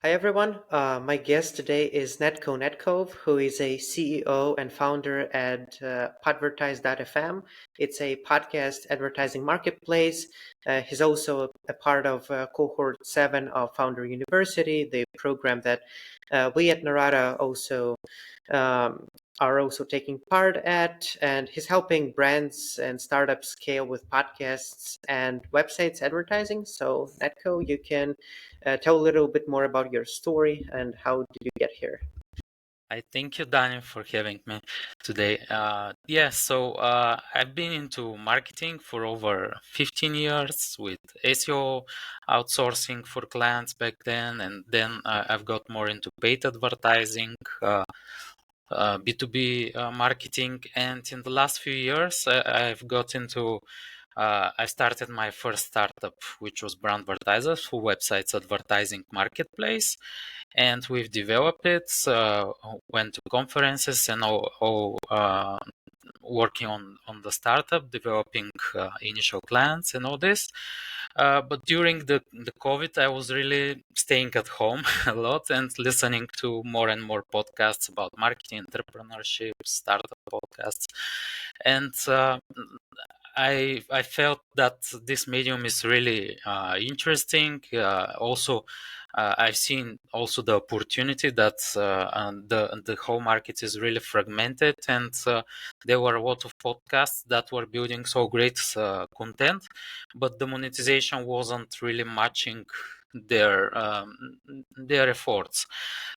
Hi everyone. My guest today is Nedko, who is a CEO and founder at Podvertise.fm. It's a podcast advertising marketplace. He's also a part of cohort 7 of Founder University, the program that we at Narada also um, are also taking part at, and he's helping brands and startups scale with podcasts and websites advertising. So, Netco, you can tell a little bit more about your story and how did you get here? I thank you, Daniel, for having me today. I've been into marketing for over 15 years with SEO outsourcing for clients back then, and then I've got more into paid advertising, B2B marketing, and in the last few years, I started my first startup, which was Brand Advertisers for websites advertising marketplace, and we've developed it, went to conferences and all working on the startup, developing initial clients and all this. But during the COVID, I was really staying at home a lot and listening to more and more podcasts about marketing, entrepreneurship, startup podcasts. And I felt that this medium is really interesting. I've seen also the opportunity that the whole market is really fragmented, and there were a lot of podcasts that were building so great content, but the monetization wasn't really matching their efforts.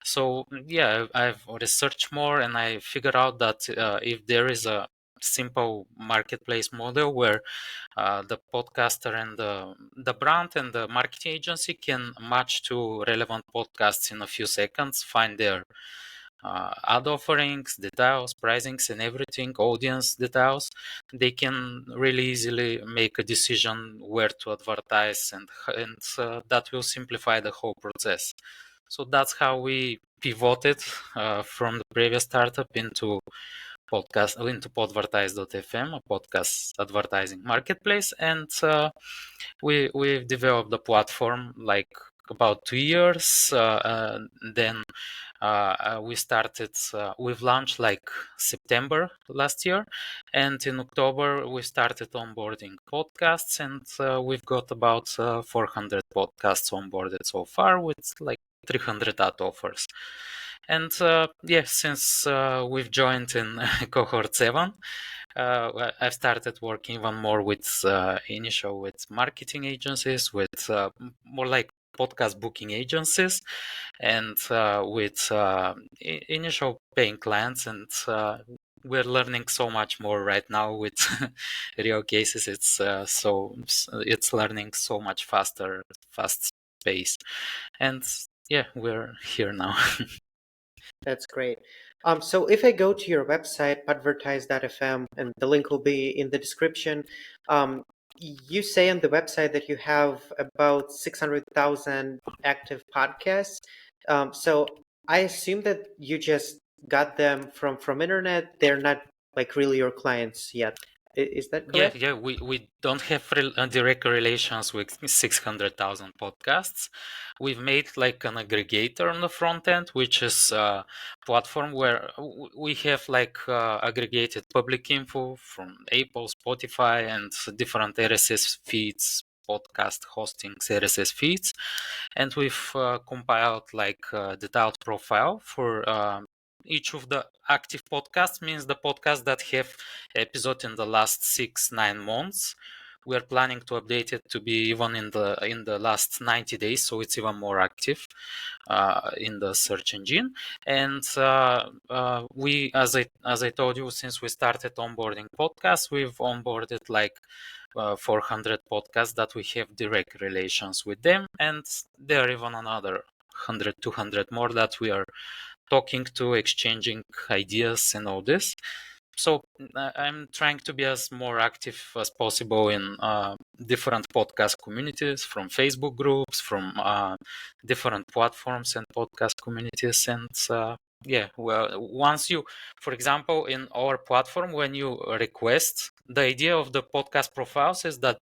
So yeah, I've researched more, and I figured out that if there is a simple marketplace model where the podcaster and the brand and the marketing agency can match to relevant podcasts in a few seconds, find their ad offerings, details, pricings, and everything, audience details. They can really easily make a decision where to advertise, and that will simplify the whole process. So that's how we pivoted from the previous startup into Podvertise.fm, a podcast advertising marketplace, and we've developed the platform like about 2 years. Then we've launched like September last year, and in October we started onboarding podcasts, and we've got about 400 podcasts onboarded so far with like 300 ad offers. And since we've joined in cohort 7, I've started working even more with initial with marketing agencies, with more like podcast booking agencies, and with initial paying clients. And we're learning so much more right now with real cases. It's learning so much fast pace. And yeah, we're here now. That's great. So if I go to your website, advertise.fm, and the link will be in the description, you say on the website that you have about 600,000 active podcasts. So I assume that you just got them from internet. They're not like really your clients yet. Is that correct? Yeah. We don't have direct relations with 600,000 podcasts. We've made like an aggregator on the front end, which is a platform where we have like aggregated public info from Apple, Spotify, and different RSS feeds, podcast hosting RSS feeds. And we've compiled like a detailed profile for each of the active podcasts, means the podcasts that have episode in the last 6-9 months. We are planning to update it to be even in the last 90 days, so it's even more active in the search engine. And we, as I told you, since we started onboarding podcasts, we've onboarded like 400 podcasts that we have direct relations with them, and there are even another 100, 200 more that we are talking to, exchanging ideas and all this. So I'm trying to be as more active as possible in different podcast communities, from Facebook groups, from different platforms and podcast communities, and Yeah, well, once you, for example, in our platform, when you request, the idea of the podcast profiles is that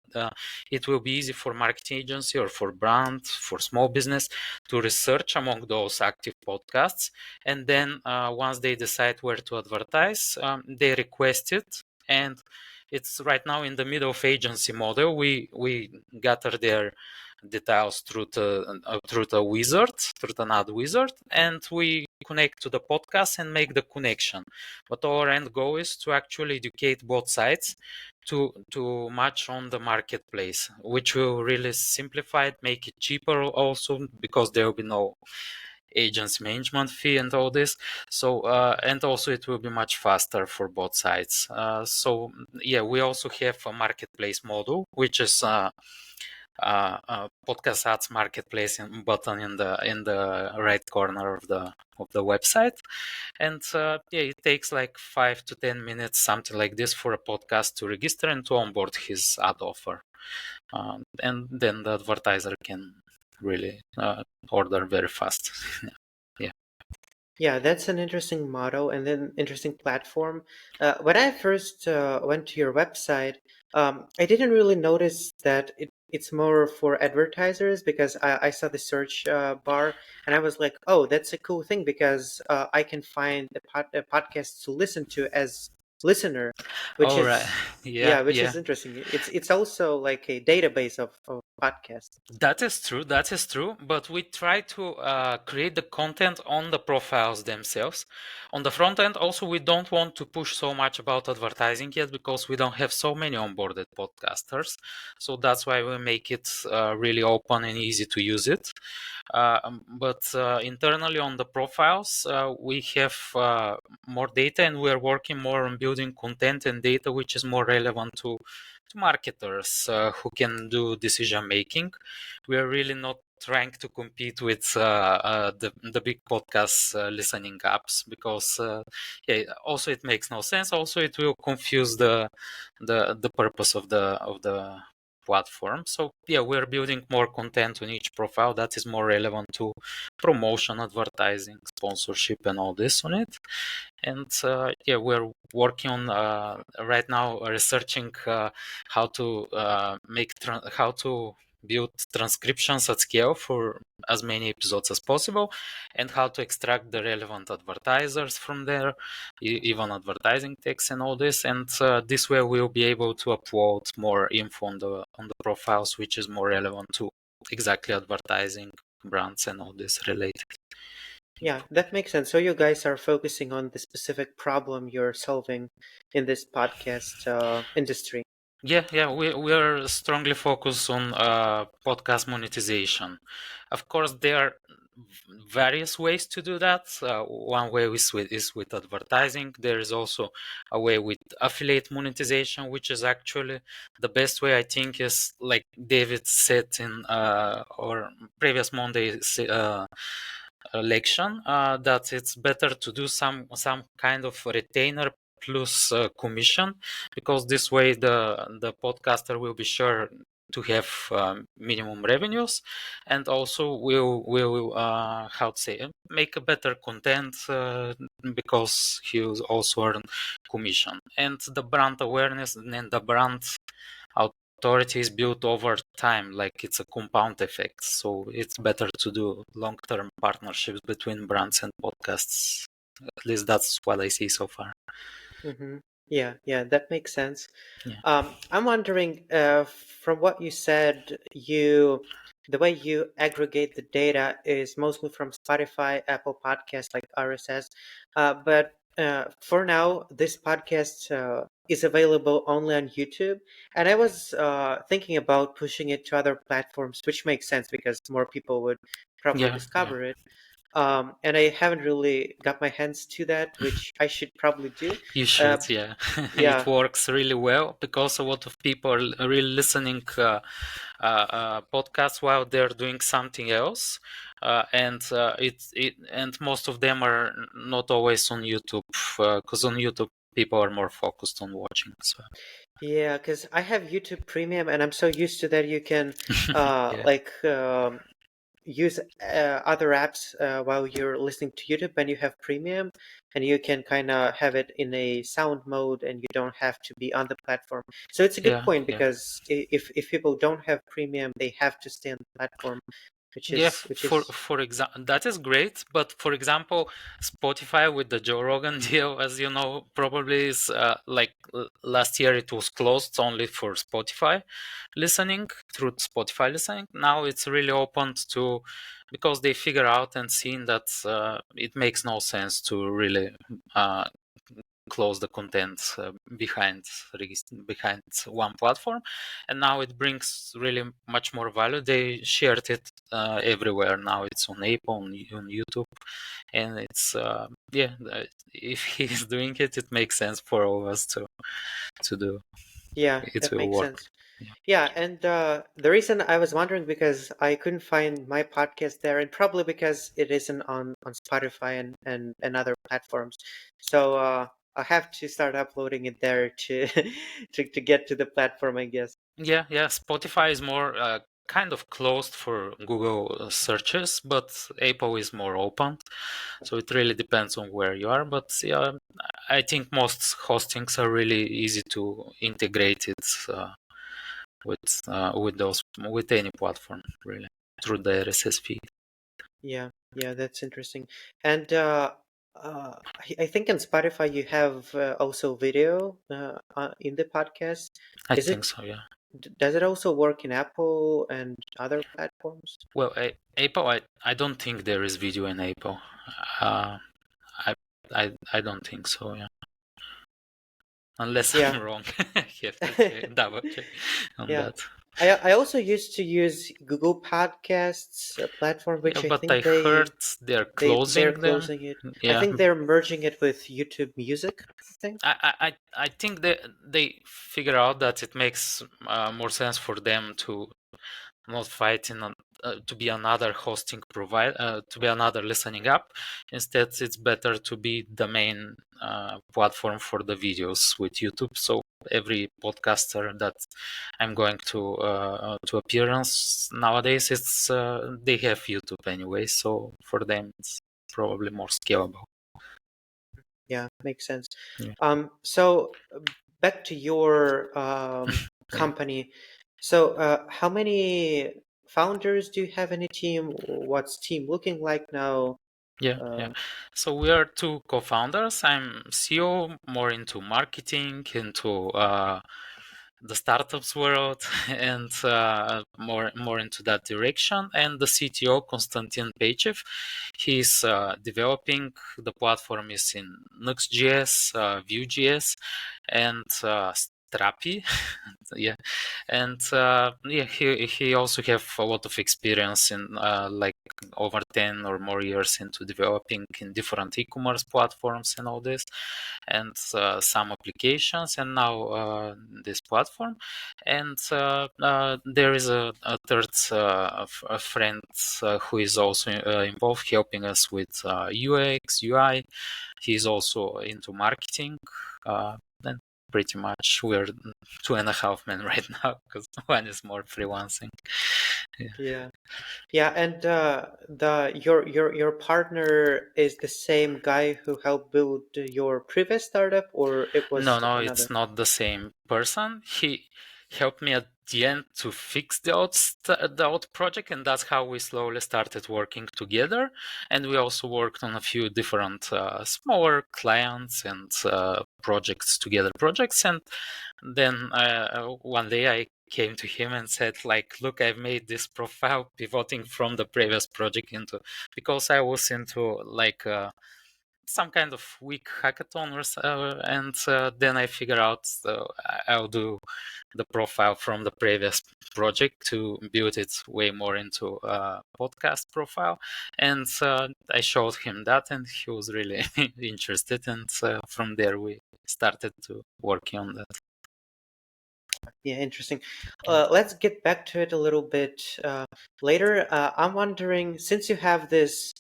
it will be easy for marketing agency or for brand, for small business to research among those active podcasts. And then once they decide where to advertise, they request it. And it's right now in the middle of agency model. We gather their details through the wizard, through an ad wizard, and we connect to the podcast and make the connection. But our end goal is to actually educate both sides to match on the marketplace, which will really simplify it, make it cheaper also because there will be no agents management fee and all this. So and also it will be much faster for both sides. So yeah, we also have a marketplace model, which is podcast ads marketplace button in the right corner of the website. And yeah, it takes like 5 to 10 minutes, something like this, for a podcast to register and to onboard his ad offer. And then the advertiser can really order very fast. Yeah. Yeah, that's an interesting model and then interesting platform. When I first went to your website, I didn't really notice that it's more for advertisers because I saw the search bar and I was like, oh, that's a cool thing because I can find a podcast to listen to as listener, which All right. is Yeah, yeah, which yeah. is interesting. It's also like a database of podcasts. That is true. That is true. But we try to create the content on the profiles themselves. On the front end, also, we don't want to push so much about advertising yet because we don't have so many onboarded podcasters. So that's why we make it really open and easy to use it. But internally on the profiles, we have more data, and we are working more on building content and data which is more relevant to marketers who can do decision making. We are really not trying to compete with the big podcast listening apps because yeah, also it makes no sense. Also, it will confuse the purpose of the platform. So yeah, we're building more content on each profile that is more relevant to promotion, advertising, sponsorship, and all this on it. And yeah, we're working on right now researching how to how to build transcriptions at scale for as many episodes as possible, and how to extract the relevant advertisers from there, even advertising text and all this. And this way we'll be able to upload more info on the profiles which is more relevant to exactly advertising, brands, and all this related Yeah, info. that makes sense. So you guys are focusing on the specific problem you're solving in this podcast industry. Yeah, we are strongly focused on podcast monetization. Of course, there are various ways to do that. One way is with advertising. There is also a way with affiliate monetization, which is actually the best way. I think is like David said in our previous Monday election, that it's better to do some kind of retainer plus commission, because this way the podcaster will be sure to have minimum revenues, and also will how to say make a better content because he will also earn commission. And the brand awareness and the brand authority is built over time, like it's a compound effect. So it's better to do long-term partnerships between brands and podcasts. At least that's what I see so far. Mm-hmm. Yeah, yeah, that makes sense. Yeah. I'm wondering, from what you said, the way you aggregate the data is mostly from Spotify, Apple Podcasts, like RSS. But for now, this podcast is available only on YouTube, and I was thinking about pushing it to other platforms, which makes sense because more people would probably Yeah. discover it. And I haven't really got my hands to that, which I should probably do. You Uh, should, yeah. It yeah, works really well because a lot of people are really listening podcasts while they're doing something else, and and most of them are not always on YouTube, because on YouTube people are more focused on watching. So yeah, because I have YouTube Premium, and I'm so used to that you can yeah, like use other apps while you're listening to YouTube and you have premium, and you can kind of have it in a sound mode, and you don't have to be on the platform. So it's a good Yeah, point yeah. because if people don't have premium, they have to stay on the platform, which Yeah, is which for is example, that is great. But for example, Spotify with the Joe Rogan deal, as you know, probably is like last year it was closed only for Spotify listening through Spotify listening. Now it's really opened to because they figure out and seen that it makes no sense to really uh, close the content behind one platform, and now it brings really much more value. They shared it everywhere. Now it's on Apple, on YouTube, and it's yeah. If he's doing it, it makes sense for all of us to do. yeah, It that will makes work. sense. Yeah, Yeah, and the reason I was wondering because I couldn't find my podcast there, and probably because it isn't on Spotify and other platforms. So I have to start uploading it there to to get to the platform, I guess. yeah. Spotify is more kind of closed for Google searches, but Apple is more open. So it really depends on where you are. But yeah, I think most hostings are really easy to integrate it with those with any platform really through the RSS feed. Yeah, yeah, that's interesting. And I think on Spotify you have also video in the podcast. I Is think it so. Yeah. does it also work in Apple and other platforms? Well, Apple, I don't think there is video in Apple. Uh, I I don't think so. Yeah. Unless Yeah. I'm wrong, you have to check, double check on Yeah. that. I also used to use Google Podcasts platform, Yeah, which I but I think heard they're they're closing them. closing it. I Yeah, think they're merging it with YouTube Music, I think. I think they figure out that it makes more sense for them to not fighting on to be another hosting provider, to be another listening app. Instead, it's better to be the main platform for the videos with YouTube. So every podcaster that I'm going to appearance nowadays, it's they have YouTube anyway. So for them, it's probably more scalable. Yeah, makes sense. Yeah, So back to your yeah. company. So how many founders do you have in a team? What's team looking like now? Yeah. Um, So we are two co-founders. I'm CEO, more into marketing, into the startups world, and more into that direction. And the CTO, Konstantin Pechev, he's developing. The platform is in Next.js, Vue.js, and Strapi. Yeah, and yeah, he also have a lot of experience in like over 10 or more years into developing in different e-commerce platforms and all this, and some applications, and now this platform. And there is a third a friend who is also involved, helping us with UX, UI. He's also into marketing. And pretty much we're 2.5 men right now because one is more freelancing. Yeah. yeah. Yeah, and the your partner is the same guy who helped build your previous startup, or it No, was no, another? it's not the same person. He helped me at the end to fix the old project, and that's how we slowly started working together. And we also worked on a few different smaller clients and projects together, projects. And then one day I came to him and said, like, look, I've made this profile pivoting from the previous project into, because I was into like some kind of week hackathon or so, and then I figure out I'll do the profile from the previous project to build it way more into a podcast profile. And I showed him that, and he was really interested. And from there, we started to working on that. Yeah, interesting. Yeah. Let's get back to it a little bit later. I'm wondering, since you have this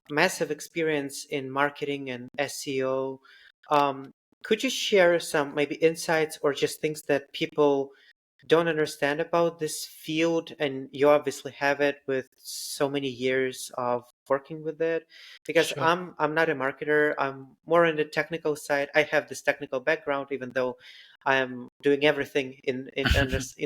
massive experience in marketing and SEO, could you share some maybe insights or just things that people don't understand about this field, and you obviously have it with so many years of working with it. Because Sure. I'm not a marketer. I'm more on the technical side. I have this technical background, even though I am doing everything in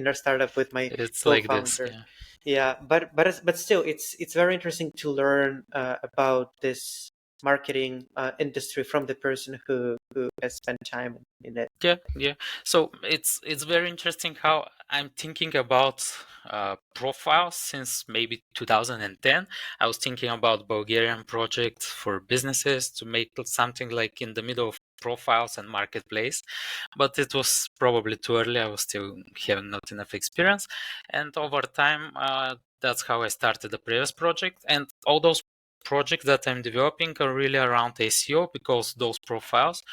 our startup with my It's like this, co-founder. yeah. Yeah, but still, it's very interesting to learn about this marketing industry from the person who has spent time in it. Yeah, yeah. So it's very interesting how I'm thinking about profiles since maybe 2010. I was thinking about Bulgarian projects for businesses to make something like in the middle of profiles and marketplace, but it was probably too early. I was still having not enough experience, and over time, that's how I started the previous project. And all those projects that I'm developing are really around SEO because those profiles,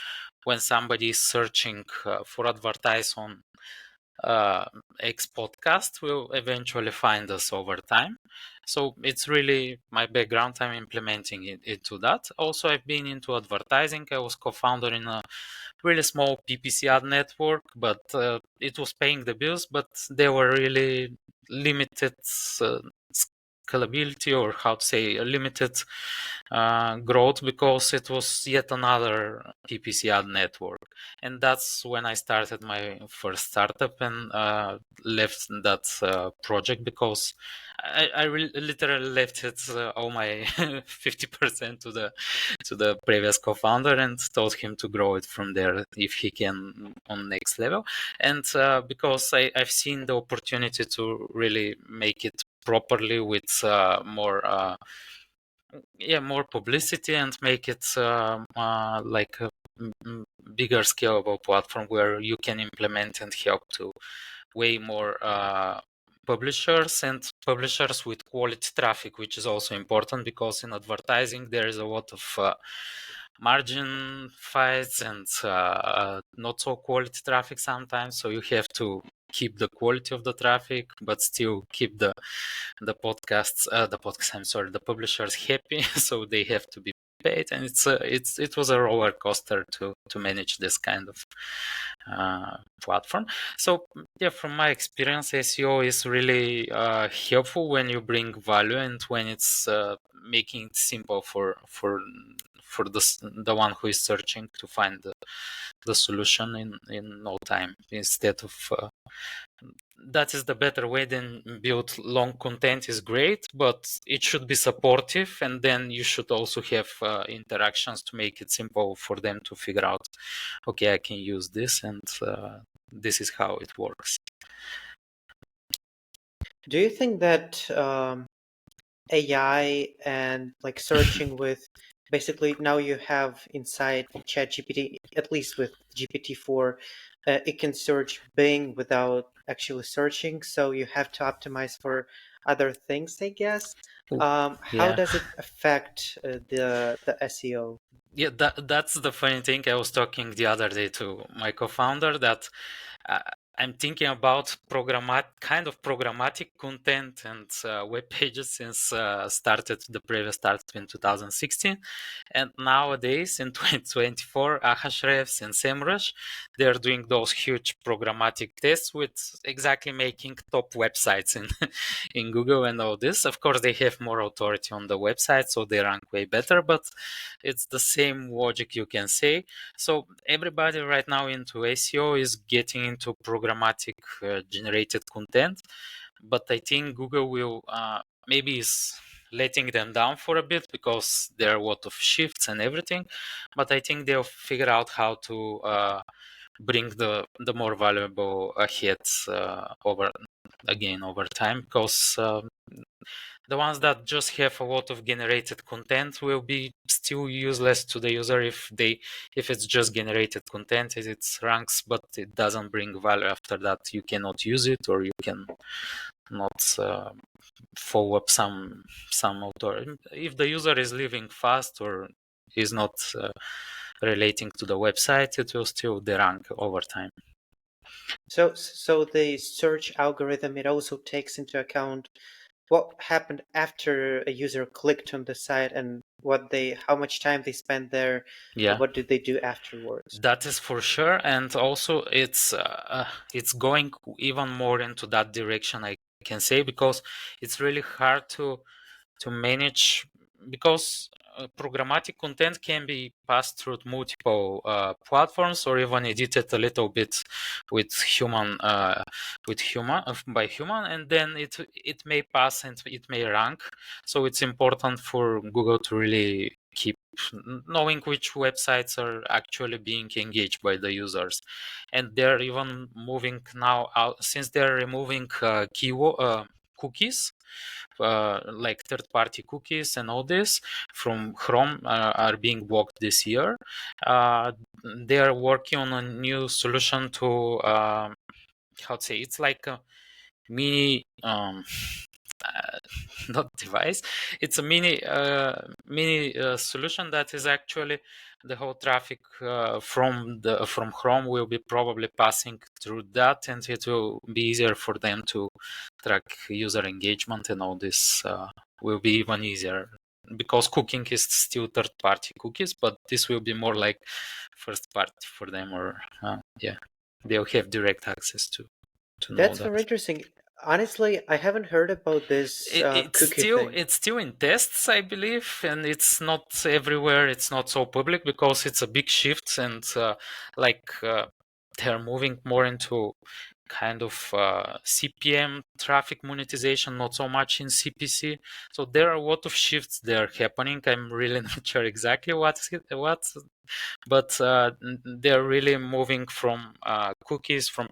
when somebody is searching for advertise on uh, X podcast, will eventually find us over time. So it's really my background. I'm implementing it into that. Also, I've been into advertising. I was co-founder in a really small PPC ad network, but it was paying the bills, but they were really limited scalability, or how to say, a limited growth, because it was yet another PPC ad network. And that's when I started my first startup and left that project because I literally left it all my 50% to the previous co-founder and told him to grow it from there if he can on next level. And because I've seen the opportunity to really make it properly with more publicity and make it like a bigger scalable platform where you can implement and help to way more publishers, and publishers with quality traffic, which is also important because in advertising there is a lot of margin fights and not so quality traffic sometimes, so you have to keep the quality of the traffic but still keep the publishers happy so they have to be paid, and it was a roller coaster to manage this kind of platform. So yeah, from my experience, SEO is really helpful when you bring value and when it's making it simple for the one who is searching to find the solution in no time, instead of that is the better way than build long content is great, but it should be supportive, and then you should also have interactions to make it simple for them to figure out, okay, I can use this, and this is how it works. Do you think that AI and like searching with basically now you have inside ChatGPT, at least with GPT-4, it can search Bing without actually searching, so you have to optimize for other things, I guess. How Yeah. does it affect the SEO? Yeah, that's the funny thing. I was talking the other day to my co-founder that uh, I'm thinking about programmatic content and web pages since started the previous startup in 2016, and nowadays in 2024, Ahrefs and SEMrush, they're doing those huge programmatic tests with exactly making top websites in in Google and all this. Of course, they have more authority on the website, so they rank way better, but it's the same logic, you can say. So everybody right now into SEO is getting into programmatic generated content, but I think Google will maybe is letting them down for a bit because there are a lot of shifts and everything, but I think they'll figure out how to bring the more valuable hits over time, because the ones that just have a lot of generated content will be still useless to the user if it's just generated content, it ranks, but it doesn't bring value after that. You cannot use it, or you can not follow up some author. If the user is leaving fast or is not relating to the website, it will still derank over time. So the search algorithm, it also takes into account what happened after a user clicked on the site and how much time they spent there, Yeah, what did they do afterwards? that is for sure. And also it's going even more into that direction, I can say, because it's really hard to manage, because programmatic content can be passed through multiple platforms, or even edited a little bit with human by human, and then it may pass and it may rank. So it's important for Google to really keep knowing which websites are actually being engaged by the users. And they're even moving now out, since they're removing cookies, like third-party cookies and all this from Chrome are being blocked this year. They are working on a new solution to how to say, it's like a mini uh, not device, it's a mini solution that is actually the whole traffic from Chrome will be probably passing through that, and it will be easier for them to track user engagement, and all this will be even easier, because cooking is still third-party cookies, but this will be more like first party for them, or yeah, they'll have direct access to know That's that. very interesting. Honestly, I haven't heard about this cookie thing. It's still in tests, I believe, and it's not everywhere. It's not so public because it's a big shift, and like they're moving more into kind of CPM traffic monetization, not so much in CPC. So there are a lot of shifts there happening. I'm really not sure exactly what, but they're really moving from cookies from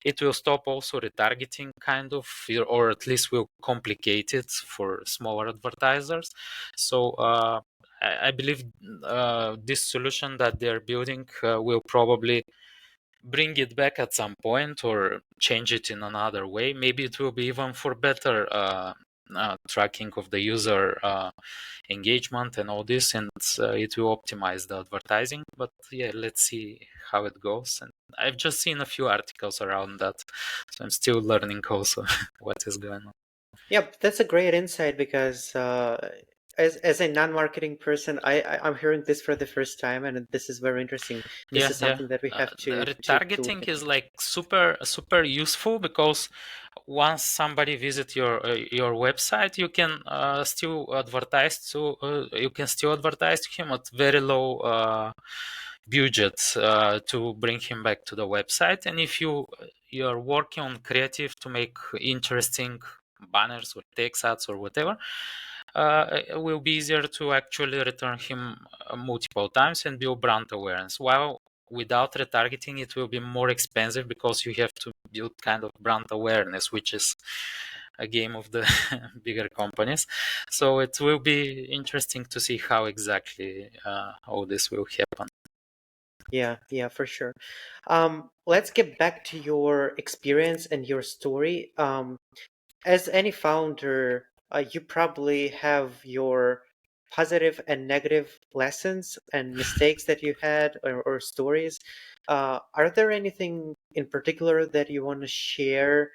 it will stop also retargeting, kind of, or at least will complicate it for smaller advertisers. So I believe this solution that they're building will probably bring it back at some point, or change it in another way. Maybe it will be even for better tracking of the user engagement and all this, and it will optimize the advertising. But yeah, let's see how it goes. And I've just seen a few articles around that, so I'm still learning also what is going on. Yep, that's a great insight because as a non-marketing person, I'm hearing this for the first time, and this is very interesting. This Yeah, is yeah. something that we have to look Retargeting is into. like super useful, because once somebody visit your website, you can still advertise to him at very low budget to bring him back to the website. And if you're working on creative to make interesting banners or text ads or whatever, it will be easier to actually return him multiple times and build brand awareness. While without retargeting, it will be more expensive, because you have to build kind of brand awareness, which is a game of the bigger companies. So it will be interesting to see how exactly all this will happen. Yeah, for sure. Let's get back to your experience and your story. As any founder, you probably have your positive and negative lessons and mistakes that you had, or stories. Are there anything in particular that you want to share,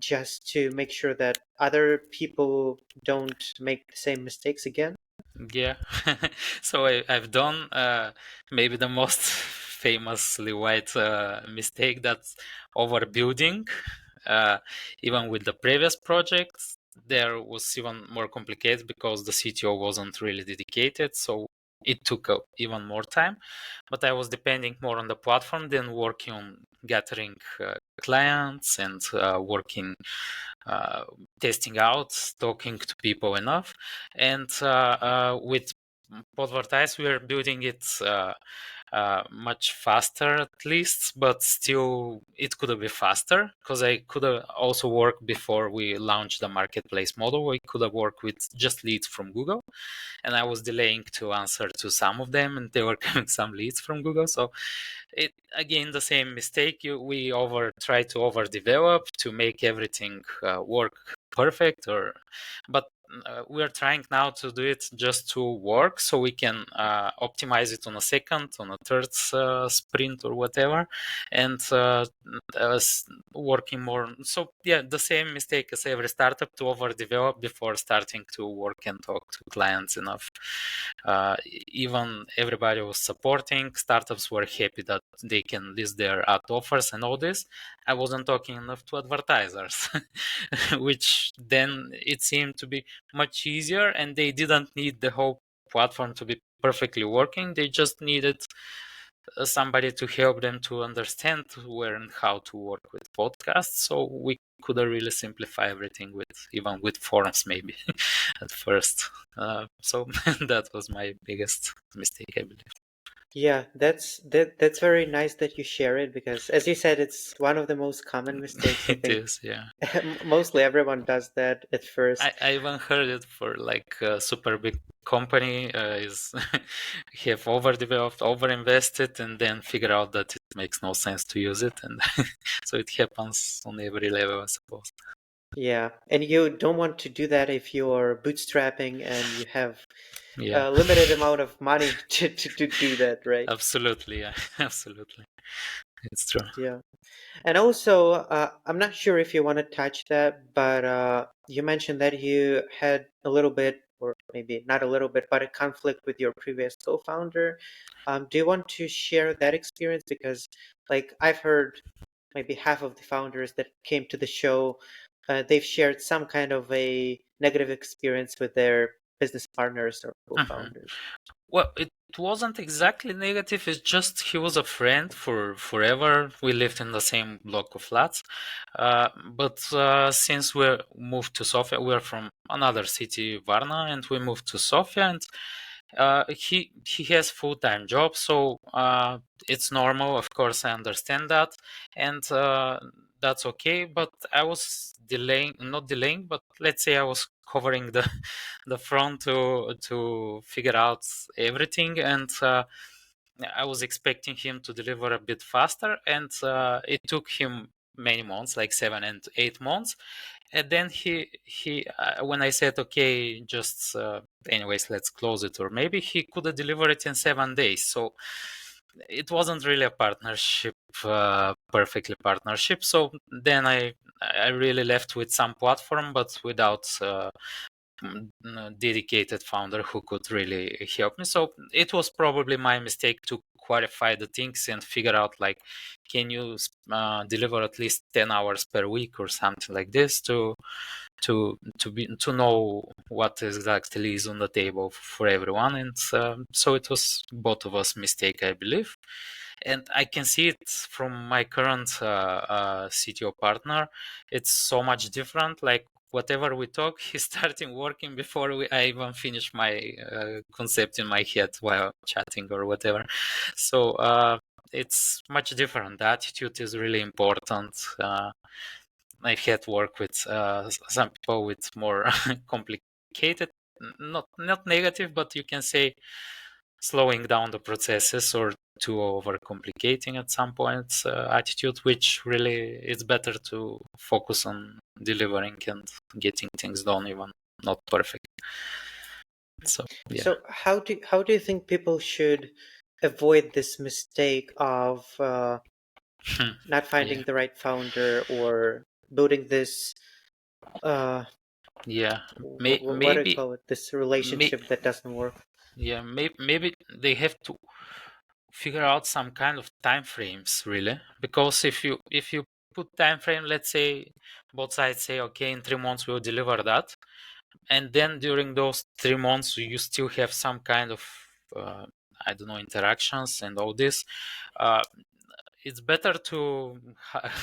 just to make sure that other people don't make the same mistakes again? Yeah. So I've done maybe the most famously white mistake, that's overbuilding. Uh, Even with the previous projects, there was even more complicated because the CTO wasn't really dedicated. So it took even more time. But I was depending more on the platform than working on gathering clients, and working uh, testing out, talking to people enough. And with Podvertise, we are building it much faster, at least, but still it could have been faster, because I could have also worked before we launched the marketplace model. We could have worked with just leads from Google, and I was delaying to answer to some of them, and they were coming some leads from Google. So it again the same mistake. We try to overdevelop to make everything work perfect, but we are trying now to do it just to work, so we can optimize it on a second, on a third sprint or whatever, and working more. So yeah, the same mistake as every startup, to overdevelop before starting to work and talk to clients enough. Even everybody was supporting, startups were happy that they can list their ad offers and all this. I wasn't talking enough to advertisers, which then it seemed to be much easier, and they didn't need the whole platform to be perfectly working. They just needed somebody to help them to understand where and how to work with podcasts. So we could really simplify everything with even with forms maybe at first. So that was my biggest mistake, I believe. Yeah, that's very nice that you share it, because as you said, it's one of the most common mistakes. I It think is, yeah. mostly everyone does that at first. I even heard it for like a super big company is have overdeveloped, overinvested, and then figure out that it makes no sense to use it, and so it happens on every level, I suppose. Yeah, and you don't want to do that if you're bootstrapping and you have Yeah, a limited amount of money to do that, right? absolutely, yeah, absolutely, it's true. Yeah. And also, I'm not sure if you want to touch that, but you mentioned that you had a little bit, or maybe not a little bit, but a conflict with your previous co-founder. Do you want to share that experience? Because, like, I've heard maybe half of the founders that came to the show, they've shared some kind of a negative experience with their business partners or Mhm. co-founders. Well, it wasn't exactly negative. It's just he was a friend for forever. We lived in the same block of flats. But since we moved to Sofia, we're from another city, Varna, and we moved to Sofia. And he has full-time job, so it's normal. Of course, I understand that, and that's okay. But I was delaying, not delaying, but let's say I was covering the the front to figure out everything, and I was expecting him to deliver a bit faster, and it took him many months, like 7 and 8 months. And then he when I said, okay, just anyways, let's close it, or maybe he could have delivered it in 7 days. So it wasn't really a partnership, perfectly partnership. So then I really left with some platform, but without dedicated founder who could really help me. So it was probably my mistake to qualify the things and figure out, like, can you deliver at least 10 hours per week or something like this to know what exactly is on the table for everyone. And so it was both of us mistake, I believe. And I can see it from my current CTO partner. It's so much different. Like, whatever we talk, he's starting working before I even finish my concept in my head while chatting or whatever. So it's much different. The attitude is really important. I've had work with some people with more complicated, not negative, but you can say slowing down the processes or too overcomplicating at some points attitude, which really it's better to focus on delivering and getting things done, even not perfect. So yeah. So how do you think people should avoid this mistake of not Yeah, finding the right founder, or building this yeah. what do you Maybe call it, this may, relationship that doesn't work? yeah, maybe they have to figure out some kind of time frames, really, because if you put time frame, let's say both sides say, okay, in 3 months we'll deliver that, and then during those 3 months you still have some kind of uh, I don't know, interactions and all this. uh, it's better to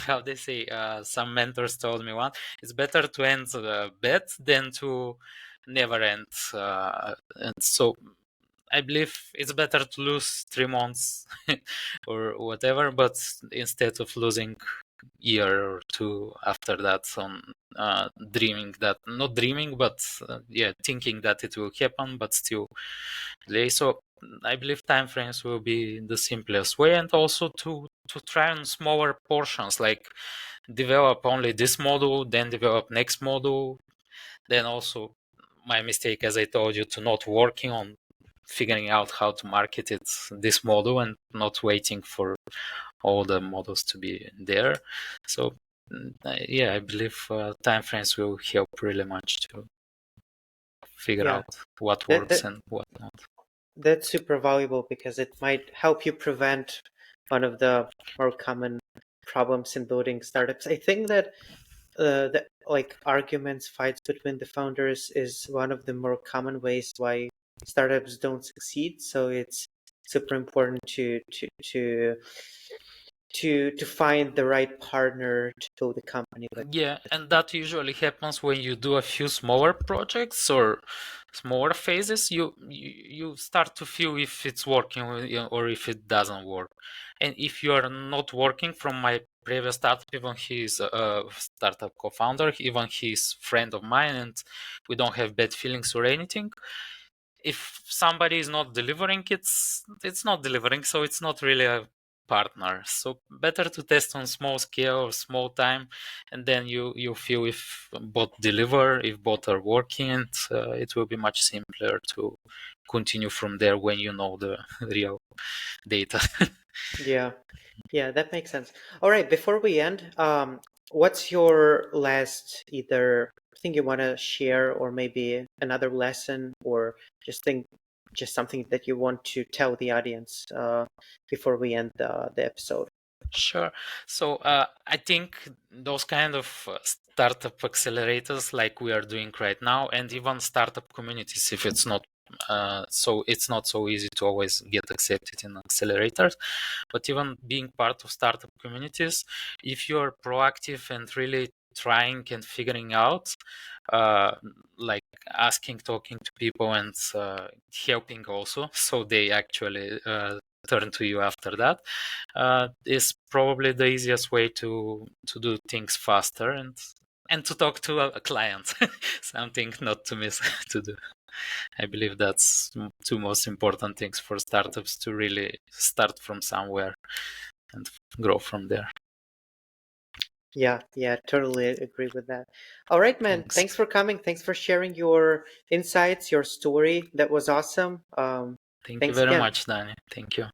how they say, some mentors told me one, it's better to end bad than to never end. And so I believe it's better to lose 3 months or whatever, but instead of losing year or two after that on dreaming that, not dreaming, but yeah, thinking that it will happen, but still delay. So I believe timeframes will be the simplest way, and also to try on smaller portions, like develop only this module, then develop next module, then also my mistake, as I told you, to not working on figuring out how to market it, this model, and not waiting for all the models to be there. So yeah, I believe timeframes will help really much to figure Yeah, out what that works that and what not. that's super valuable because it might help you prevent one of the more common problems in building startups. I think that the like arguments, fights between the founders is one of the more common ways why startups don't succeed. So it's super important to find the right partner to build a company like Yeah, this. and that usually happens when you do a few smaller projects or smaller phases. You start to feel if it's working or if it doesn't work. And if you are not working, from my previous startup, even he's a startup co-founder, even he's friend of mine, and we don't have bad feelings or anything. If somebody is not delivering, it's not delivering, so it's not really a partner. So better to test on small scale or small time, and then you feel if both deliver, if both are working, and it will be much simpler to continue from there when you know the real data. Yeah, yeah, that makes sense. All right, before we end, what's your last either thing you want to share, or maybe another lesson, or just something that you want to tell the audience before we end the episode? Sure. So I think those kind of startup accelerators like we are doing right now, and even startup communities, if it's not so it's not so easy to always get accepted in accelerators, but even being part of startup communities, if you're proactive and really trying and figuring out, uh, like asking, talking to people, and helping also, so they actually turn to you after that, is probably the easiest way to do things faster and to talk to a client. Something not to miss to do. I believe that's two most important things for startups, to really start from somewhere and grow from there. Yeah, yeah, totally agree with that. All right, man. Thanks. Thanks for coming. Thanks for sharing your insights, your story. That was awesome. Thank you Thanks very again. much, Danny. Thank you.